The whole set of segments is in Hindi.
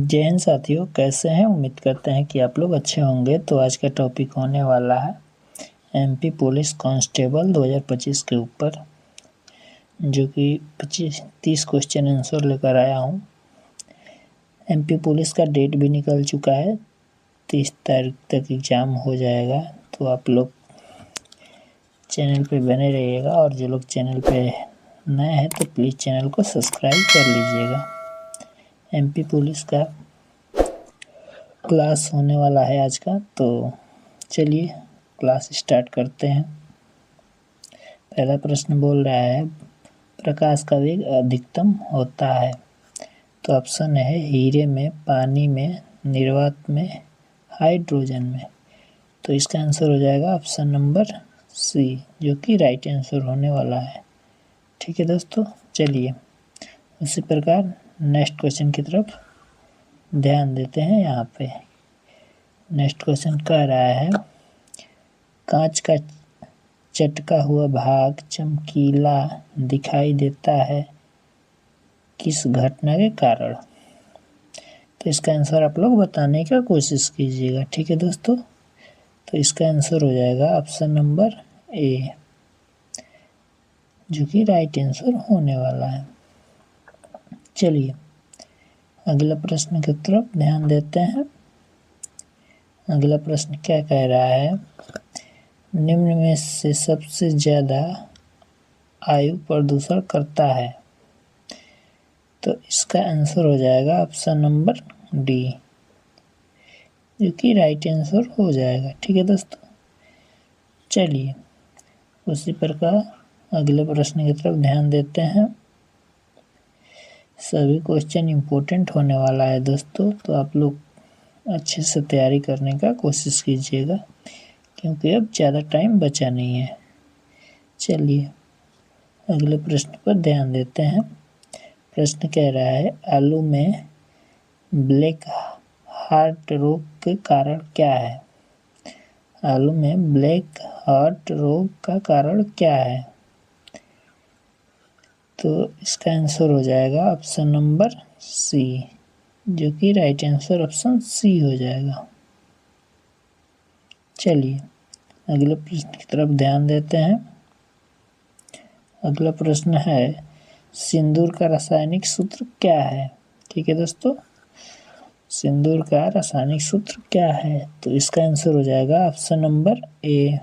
जय हिंद साथियों, कैसे हैं। उम्मीद करते हैं कि आप लोग अच्छे होंगे। तो आज का टॉपिक होने वाला है एमपी पुलिस कांस्टेबल 2025 के ऊपर, जो कि 30 क्वेश्चन आंसर लेकर आया हूं। एमपी पुलिस का डेट भी निकल चुका है, 30 तारीख तक एग्ज़ाम हो जाएगा। तो आप लोग चैनल पे बने रहिएगा, और जो लोग चैनल पे नए हैं तो प्लीज़ चैनल को सब्सक्राइब कर लीजिएगा। एमपी पुलिस का क्लास होने वाला है आज का, तो चलिए क्लास स्टार्ट करते हैं। पहला प्रश्न बोल रहा है प्रकाश का वेग अधिकतम होता है। तो ऑप्शन है हीरे में, पानी में, निर्वात में, हाइड्रोजन में। तो इसका आंसर हो जाएगा ऑप्शन नंबर सी, जो कि राइट आंसर होने वाला है। ठीक है दोस्तों, चलिए उसी प्रकार नेक्स्ट क्वेश्चन की तरफ ध्यान देते हैं। यहाँ पे नेक्स्ट क्वेश्चन कह रहा है कांच का चटका हुआ भाग चमकीला दिखाई देता है किस घटना के कारण। तो इसका आंसर आप लोग बताने का कोशिश कीजिएगा। ठीक है दोस्तों, तो इसका आंसर हो जाएगा ऑप्शन नंबर ए, जो कि राइट आंसर होने वाला है। चलिए अगला प्रश्न की तरफ ध्यान देते हैं। अगला प्रश्न क्या कह रहा है निम्न में से सबसे ज़्यादा आयु प्रदूषण करता है। तो इसका आंसर हो जाएगा ऑप्शन नंबर डी, जो कि राइट आंसर हो जाएगा। ठीक है दोस्तों, चलिए उसी प्रकार अगले प्रश्न की तरफ ध्यान देते हैं। सभी क्वेश्चन इम्पोर्टेंट होने वाला है दोस्तों, तो आप लोग अच्छे से तैयारी करने का कोशिश कीजिएगा, क्योंकि अब ज़्यादा टाइम बचा नहीं है। चलिए अगले प्रश्न पर ध्यान देते हैं। प्रश्न कह रहा है आलू में ब्लैक हार्ट रोग के कारण क्या है। आलू में ब्लैक हार्ट रोग का कारण क्या है। तो इसका आंसर हो जाएगा ऑप्शन नंबर सी, जो कि राइट आंसर ऑप्शन सी हो जाएगा। चलिए अगले प्रश्न की तरफ ध्यान देते हैं। अगला प्रश्न है सिंदूर का रासायनिक सूत्र क्या है। ठीक है दोस्तों, सिंदूर का रासायनिक सूत्र क्या है। तो इसका आंसर हो जाएगा ऑप्शन नंबर ए,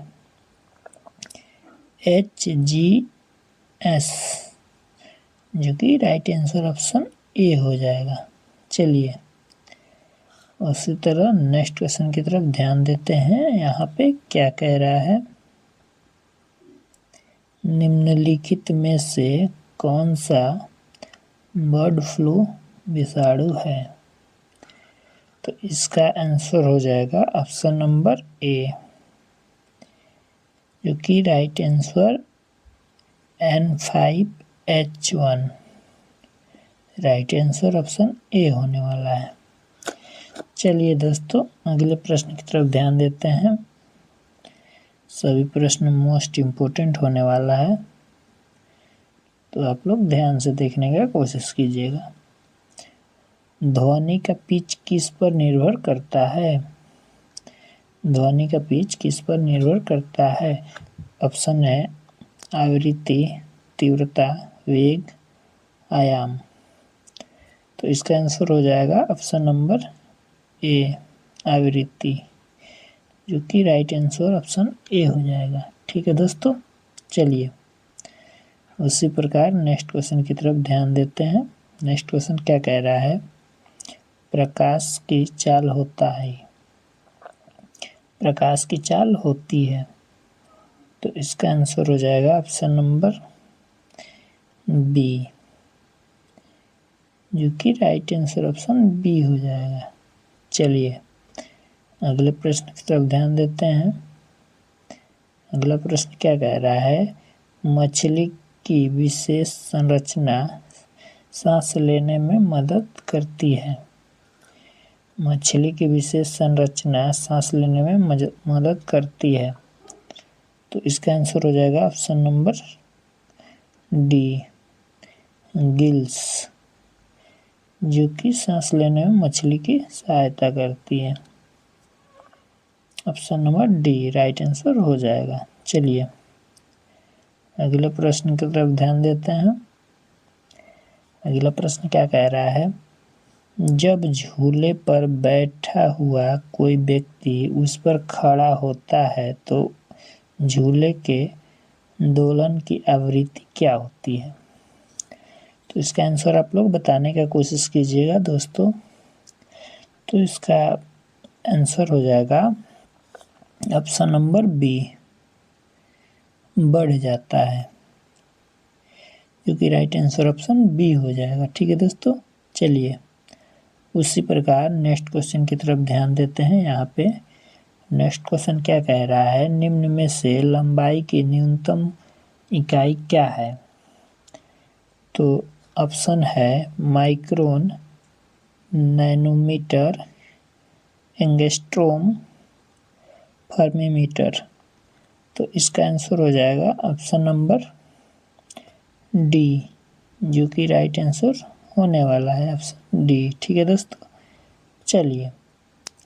HGS, जो कि राइट आंसर ऑप्शन ए हो जाएगा। चलिए उसी तरह नेक्स्ट क्वेश्चन की तरफ ध्यान देते हैं। यहाँ पे क्या कह रहा है निम्नलिखित में से कौन सा बर्ड फ्लू विषाणु है। तो इसका आंसर हो जाएगा ऑप्शन नंबर ए, जो कि right answer N5H1, right answer option A होने वाला है। चलिए दोस्तों अगले प्रश्न की तरफ ध्यान देते हैं। सभी प्रश्न मोस्ट इम्पोर्टेंट होने वाला है, तो आप लोग ध्यान से देखने का कोशिश कीजिएगा। ध्वनि का पिच किस पर निर्भर करता है। ध्वनि का पिच किस पर निर्भर करता है। ऑप्शन है आवृत्ति, तीव्रता, वेग, आयाम। तो इसका आंसर हो जाएगा ऑप्शन नंबर ए, आवृत्ति, जो कि राइट आंसर ऑप्शन ए हो जाएगा। ठीक है दोस्तों, चलिए उसी प्रकार नेक्स्ट क्वेश्चन की तरफ ध्यान देते हैं। नेक्स्ट क्वेश्चन क्या कह रहा है प्रकाश की चाल होता है। प्रकाश की चाल होती है। तो इसका आंसर हो जाएगा ऑप्शन नंबर बी, जो कि राइट आंसर ऑप्शन बी हो जाएगा। चलिए अगले प्रश्न की तरफ ध्यान देते हैं। अगला प्रश्न क्या कह रहा है मछली की विशेष संरचना सांस लेने में मदद करती है। मछली की विशेष संरचना सांस लेने में मदद करती है। तो इसका आंसर हो जाएगा ऑप्शन नंबर डी, गिल्स, जो कि सांस लेने में मछली की सहायता करती है। Option number D right answer हो जाएगा। चलिए अगले प्रश्न की तरफ ध्यान देते हैं। अगला प्रश्न क्या कह रहा है, जब झूले पर बैठा हुआ कोई व्यक्ति उस पर खड़ा होता है तो झूले के दोलन की आवृत्ति क्या होती है। तो इसका आंसर आप लोग बताने का कोशिश कीजिएगा दोस्तों। तो इसका आंसर हो जाएगा ऑप्शन नंबर बी, बढ़ जाता है, क्योंकि राइट आंसर ऑप्शन बी हो जाएगा। ठीक है दोस्तों, चलिए उसी प्रकार नेक्स्ट क्वेश्चन की तरफ ध्यान देते हैं। यहाँ पे नेक्स्ट क्वेश्चन क्या कह रहा है, निम्न में से लंबाई की न्यूनतम इकाई क्या है। तो ऑप्शन है माइक्रोन, नैनोमीटर, एंगस्ट्रोम, फर्मीमीटर। तो इसका आंसर हो जाएगा ऑप्शन नंबर डी, जो कि राइट आंसर होने वाला है ऑप्शन डी। ठीक है दोस्तों, चलिए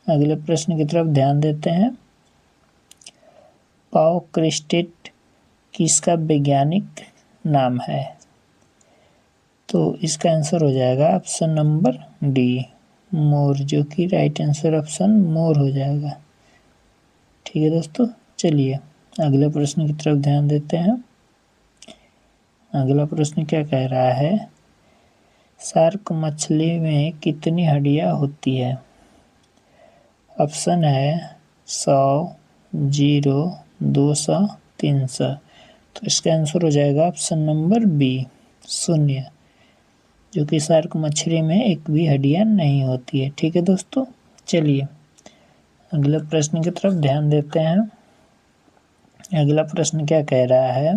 अगले प्रश्न की तरफ ध्यान देते हैं। पाओक्रिस्टेट किसका वैज्ञानिक नाम है। तो इसका आंसर हो जाएगा ऑप्शन नंबर डी, मोर, जो कि राइट आंसर ऑप्शन मोर हो जाएगा। ठीक है दोस्तों, चलिए अगले प्रश्न की तरफ ध्यान देते हैं। अगला प्रश्न क्या कह रहा है, शार्क मछली में कितनी हड्डियां होती है। ऑप्शन है 100, 0, 200, 300। तो इसका आंसर हो जाएगा ऑप्शन नंबर बी, 0, जो कि शार्क मछली में एक भी हड्डियां नहीं होती है। ठीक है दोस्तों, चलिए अगले प्रश्न की तरफ ध्यान देते हैं। अगला प्रश्न क्या कह रहा है,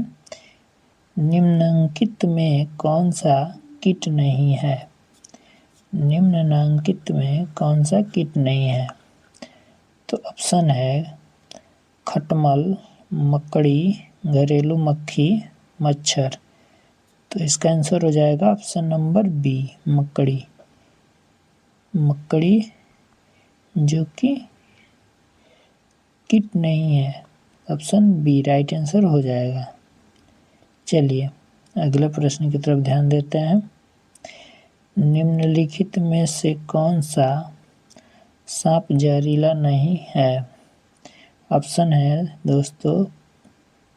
निम्नलिखित में कौन सा कीट नहीं है। निम्नलिखित में कौन सा कीट नहीं है। तो ऑप्शन है खटमल, मकड़ी, घरेलू मक्खी, मच्छर। तो इसका आंसर हो जाएगा ऑप्शन नंबर बी, मकड़ी। मकड़ी जो कि कीट नहीं है, ऑप्शन बी राइट आंसर हो जाएगा। चलिए अगले प्रश्न की तरफ ध्यान देते हैं। निम्नलिखित में से कौन सा सांप जहरीला नहीं है। ऑप्शन है दोस्तों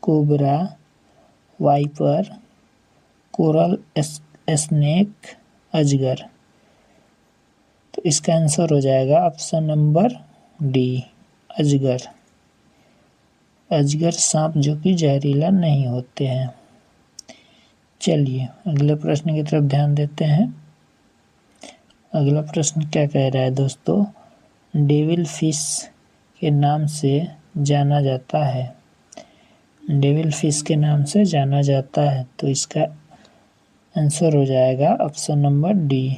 कोबरा, वाइपर, कोरल स्नेक, अजगर। तो इसका आंसर हो जाएगा ऑप्शन नंबर डी, अजगर। अजगर सांप जो कि जहरीला नहीं होते हैं। चलिए अगले प्रश्न की तरफ ध्यान देते हैं। अगला प्रश्न क्या कह रहा है दोस्तों, डेविल फिश के नाम से जाना जाता है। डेविल फिश के नाम से जाना जाता है। तो इसका आंसर हो जाएगा ऑप्शन नंबर डी,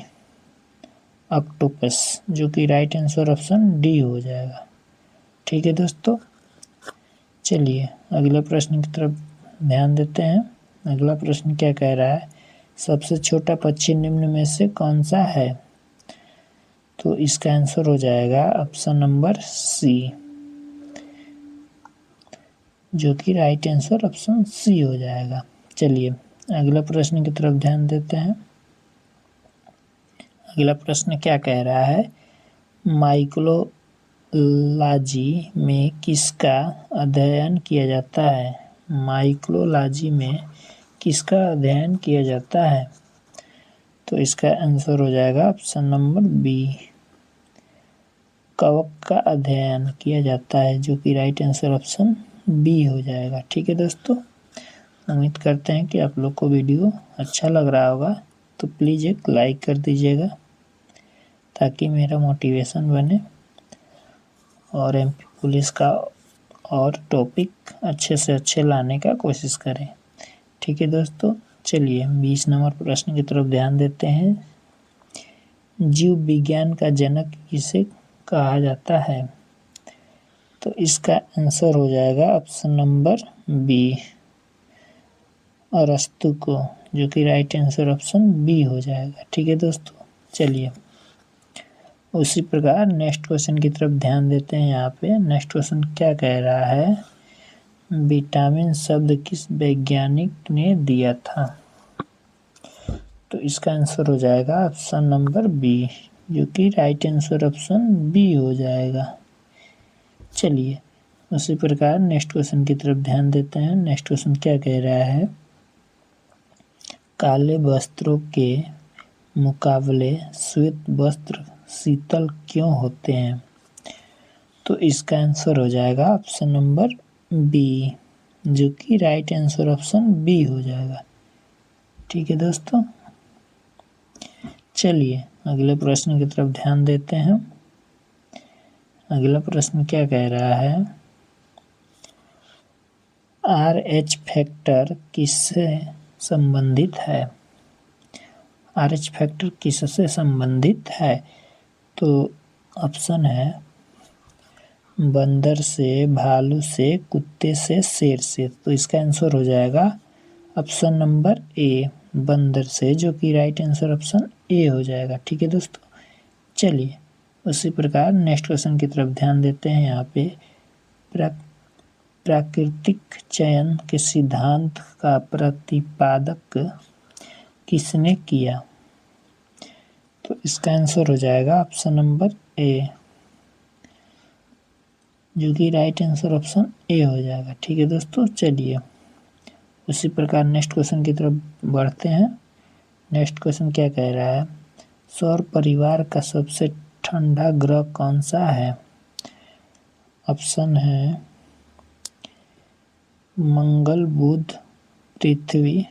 ऑक्टोपस, जो कि राइट आंसर ऑप्शन डी हो जाएगा। ठीक है दोस्तों, चलिए अगले प्रश्न की तरफ ध्यान देते हैं। अगला प्रश्न क्या कह रहा है, सबसे छोटा पक्षी निम्न में से कौन सा है। तो इसका आंसर हो जाएगा ऑप्शन नंबर सी, जो कि राइट आंसर ऑप्शन सी हो जाएगा। चलिए अगला प्रश्न की तरफ ध्यान देते हैं। अगला प्रश्न क्या कह रहा है, माइकोलॉजी में किसका अध्ययन किया जाता है। माइकोलॉजी में किसका अध्ययन किया जाता है। तो इसका आंसर हो जाएगा ऑप्शन नंबर बी, कवक का अध्ययन किया जाता है, जो कि राइट आंसर ऑप्शन बी हो जाएगा। ठीक है दोस्तों, उम्मीद करते हैं कि आप लोग को वीडियो अच्छा लग रहा होगा। तो प्लीज़ एक लाइक कर दीजिएगा ताकि मेरा मोटिवेशन बने और एमपी पुलिस का और टॉपिक अच्छे से अच्छे लाने का कोशिश करें। ठीक है दोस्तों, चलिए 20 नंबर प्रश्न की तरफ ध्यान देते हैं। जीव विज्ञान का जनक किसे कहा जाता है। तो इसका आंसर हो जाएगा ऑप्शन नंबर बी, अरस्तु को, जो कि राइट आंसर ऑप्शन बी हो जाएगा। ठीक है दोस्तों, चलिए उसी प्रकार नेक्स्ट क्वेश्चन की तरफ ध्यान देते हैं। यहाँ पे नेक्स्ट क्वेश्चन क्या कह रहा है, विटामिन शब्द किस वैज्ञानिक ने दिया था? तो इसका आंसर हो जाएगा ऑप्शन नंबर बी, जो कि राइट आंसर ऑप्शन बी हो जाएगा। चलिए उसी प्रकार नेक्स्ट क्वेश्चन की तरफ ध्यान देते हैं। नेक्स्ट क्वेश्चन क्या कह रहा है, काले वस्त्रों के मुकाबले श्वेत वस्त्र शीतल क्यों होते हैं? तो इसका आंसर हो जाएगा ऑप्शन नंबर बी, जो कि राइट आंसर ऑप्शन बी हो जाएगा। ठीक है दोस्तों, चलिए अगले प्रश्न की तरफ ध्यान देते हैं। अगला प्रश्न क्या कह रहा है, RH फैक्टर किससे संबंधित है? RH फैक्टर किससे संबंधित है? तो ऑप्शन है बंदर से, भालू से, कुत्ते से, शेर से। तो इसका आंसर हो जाएगा ऑप्शन नंबर ए, बंदर से, जो कि राइट आंसर ऑप्शन ए हो जाएगा। ठीक है दोस्तों, चलिए उसी प्रकार नेक्स्ट क्वेश्चन की तरफ ध्यान देते हैं। यहाँ पे प्राकृतिक चयन के सिद्धांत का प्रतिपादक किसने किया? तो इसका आंसर हो जाएगा ऑप्शन नंबर ए, जो कि राइट आंसर ऑप्शन ए हो जाएगा। ठीक है दोस्तों, चलिए उसी प्रकार नेक्स्ट क्वेश्चन की तरफ बढ़ते हैं। नेक्स्ट क्वेश्चन क्या कह रहा है, सौर परिवार का सबसे ठंडा ग्रह कौन सा है? ऑप्शन है मंगल, बुध, पृथ्वी,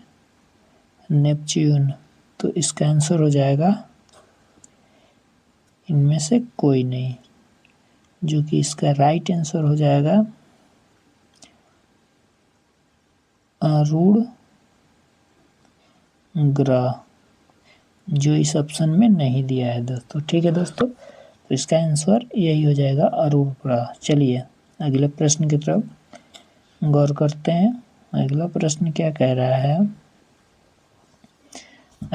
नेपच्यून। तो इसका आंसर हो जाएगा इनमें से कोई नहीं, जो कि इसका राइट आंसर हो जाएगा आरूढ़ ग्रह, जो इस ऑप्शन में नहीं दिया है दोस्तों। ठीक है दोस्तों, तो इसका आंसर यही हो जाएगा आरूढ़ ग्रह। चलिए अगले प्रश्न की तरफ गौर करते हैं। अगला प्रश्न क्या कह रहा है,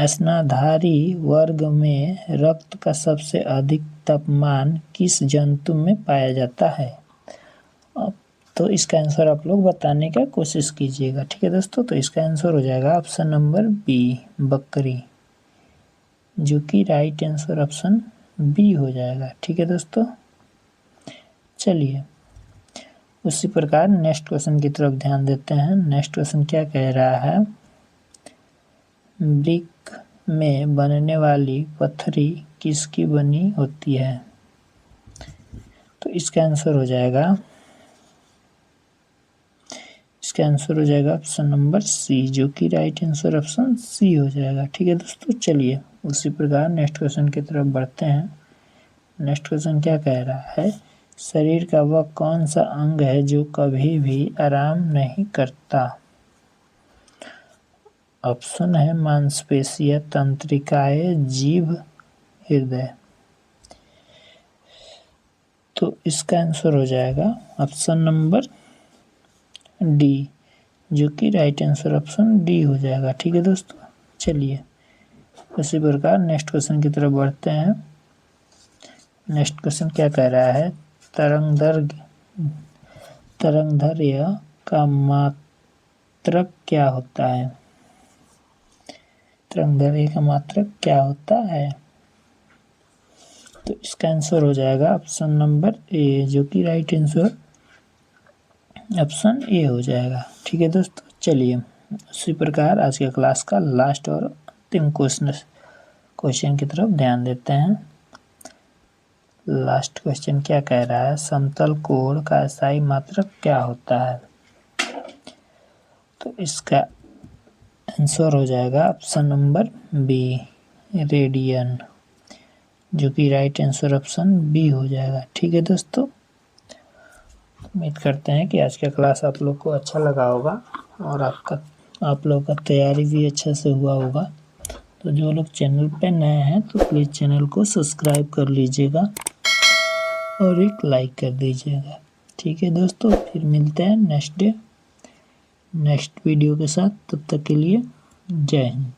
स्तनधारी वर्ग में रक्त का सबसे अधिक तापमान किस जंतु में पाया जाता है? तो इसका आंसर आप लोग बताने का कोशिश कीजिएगा। ठीक है दोस्तों, तो इसका आंसर हो जाएगा ऑप्शन नंबर बी, बकरी, जो कि राइट आंसर ऑप्शन बी हो जाएगा। ठीक है दोस्तों, चलिए उसी प्रकार नेक्स्ट क्वेश्चन की तरफ ध्यान देते हैं। नेक्स्ट क्वेश्चन क्या कह रहा है, ब्रिक में बनने वाली पत्थरी किसकी बनी होती है? तो इसका आंसर हो जाएगा ऑप्शन नंबर सी, जो कि राइट आंसर ऑप्शन सी हो जाएगा। ठीक है दोस्तों, चलिए उसी प्रकार नेक्स्ट क्वेश्चन की तरफ बढ़ते हैं। नेक्स्ट क्वेश्चन क्या कह रहा है, शरीर का वह कौन सा अंग है जो कभी भी आराम नहीं करता? ऑप्शन है मांसपेशियां, तंत्रिकाएं, जीभ, हृदय। तो इसका आंसर हो जाएगा ऑप्शन नंबर डी, जो कि राइट आंसर ऑप्शन डी हो जाएगा। ठीक है दोस्तों, चलिए उसी प्रकार नेक्स्ट क्वेश्चन की तरफ बढ़ते हैं। नेक्स्ट क्वेश्चन क्या कह रहा है, तरंगदैर्घ्य का मात्रक क्या होता है? तरंगदैर्घ्य का मात्रक क्या होता है? तो इसका आंसर हो जाएगा ऑप्शन नंबर ए, जो कि राइट आंसर ऑप्शन ए हो जाएगा। ठीक है दोस्तों, चलिए उसी प्रकार आज के क्लास का लास्ट और अंतिम क्वेश्चन की तरफ ध्यान देते हैं। लास्ट क्वेश्चन क्या कह रहा है, समतल कोण का SI मात्रक क्या होता है? तो इसका आंसर हो जाएगा ऑप्शन नंबर बी, रेडियन, जो कि राइट आंसर ऑप्शन बी हो जाएगा। ठीक है दोस्तों, उम्मीद करते हैं कि आज का क्लास आप लोग को अच्छा लगा होगा और आप लोग का तैयारी भी अच्छा से हुआ होगा। तो जो लोग चैनल पे नए हैं तो प्लीज़ चैनल को सब्सक्राइब कर लीजिएगा और एक लाइक कर दीजिएगा। ठीक है दोस्तों, फिर मिलते हैं नेक्स्ट वीडियो के साथ। तब तक के लिए जय हिंद।